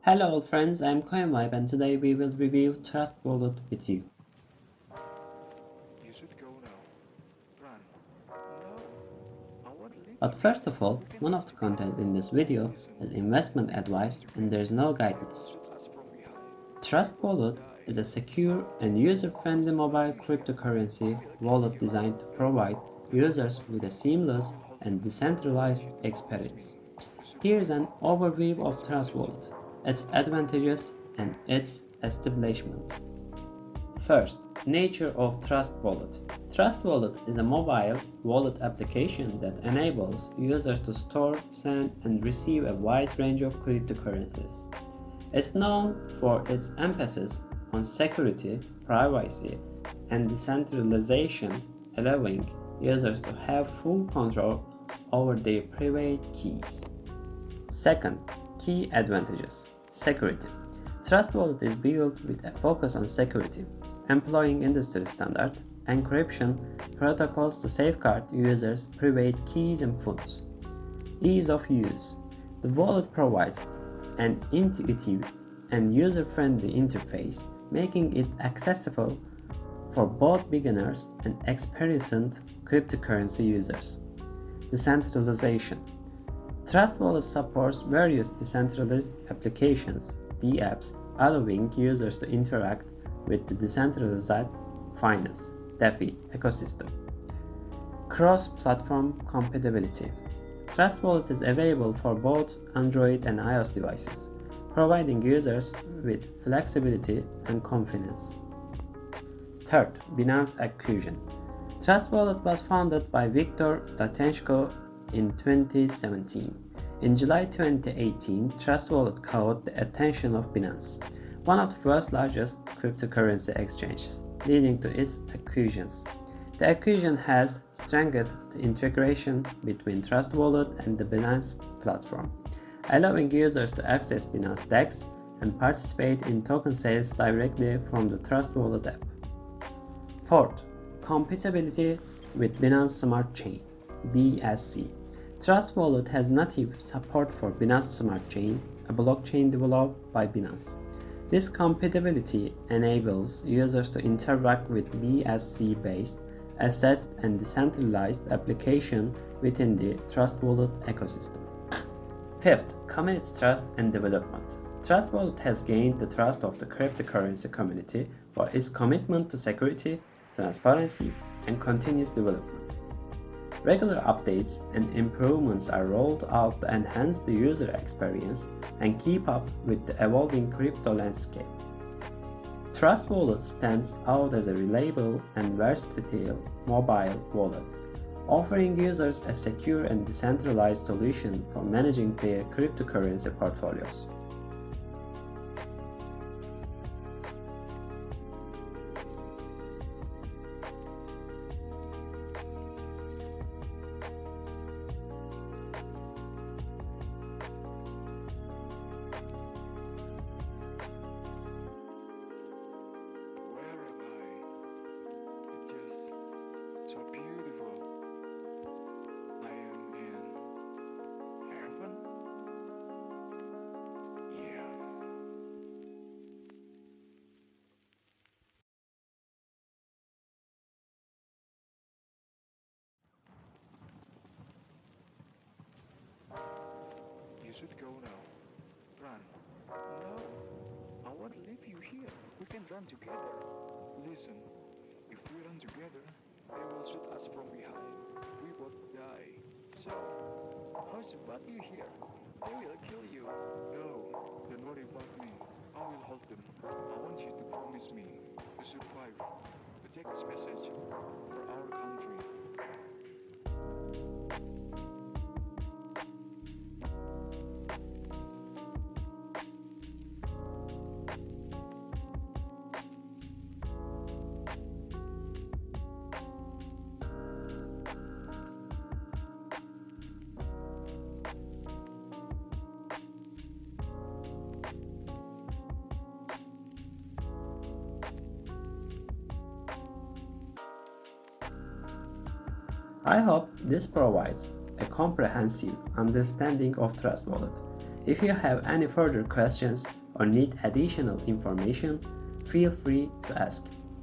Hello old friends, I'm CoinVibe and today we will review Trust Wallet with you. You should go now. Run. No. I won't leave But you first here. of all, We can none run of the together. content in this video Listen. is investment If we run advice and together, there's no they will guidance. shoot us from behind. We Trust both Wallet die. is a So, secure and user-friendly what's got mobile you here? I cryptocurrency will kill wallet you. designed to No. provide Don't worry users about with a me. seamless I will hold and them. I want decentralized you to promise me experience. to Here's survive. an To overview take of this Trust message Wallet, for its our country. advantages and its establishment. First, nature of Trust Wallet. Trust Wallet is a mobile wallet application that enables users to store, send, and receive a wide range of cryptocurrencies. It's known for its emphasis on security, privacy, and decentralization, allowing users to have full control over their private keys. Second, key advantages. Security. Trust Wallet is built with a focus on security, employing industry standard encryption protocols to safeguard users' private keys and funds. Ease of use. The wallet provides an intuitive and user-friendly interface, making it accessible for both beginners and experienced cryptocurrency users. Decentralization. Trust Wallet supports various decentralized applications, DApps, allowing users to interact with the decentralized finance (DeFi) ecosystem. Cross-platform compatibility. Trust Wallet is available for both Android and iOS devices, providing users with flexibility and confidence. Third, Binance Acquisition. Trust Wallet was founded by Viktor Datenchko in 2017. In July 2018, Trust Wallet caught the attention of Binance, one of the world's largest cryptocurrency exchanges, leading to its acquisitions. The acquisition has strengthened the integration between Trust Wallet and the Binance platform, allowing users to access Binance DEX and participate in token sales directly from the Trust Wallet app. Fourth, compatibility with Binance Smart Chain (BSC). Trust Wallet has native support for Binance Smart Chain, a blockchain developed by Binance. This compatibility enables users to interact with BSC-based assets and decentralized applications within the Trust Wallet ecosystem. Fifth, community trust and development. Trust Wallet has gained the trust of the cryptocurrency community for its commitment to security, transparency, and continuous development. Regular updates and improvements are rolled out to enhance the user experience and keep up with the evolving crypto landscape. Trust Wallet stands out as a reliable and versatile mobile wallet, offering users a secure and decentralized solution for managing their cryptocurrency portfolios. Where am I? It's just so beautiful. I am in heaven? Yes. You should go now. Run. No. I won't leave you here. We can run together. Listen. If we run together, they will shoot us from behind. We both die. So, how's about you here? They will kill you. No, don't worry about me. I will hold them. I want you to promise me to survive, to take this message for our country. I hope this provides a comprehensive understanding of Trust Wallet, If you have any further questions or need additional information, feel free to ask.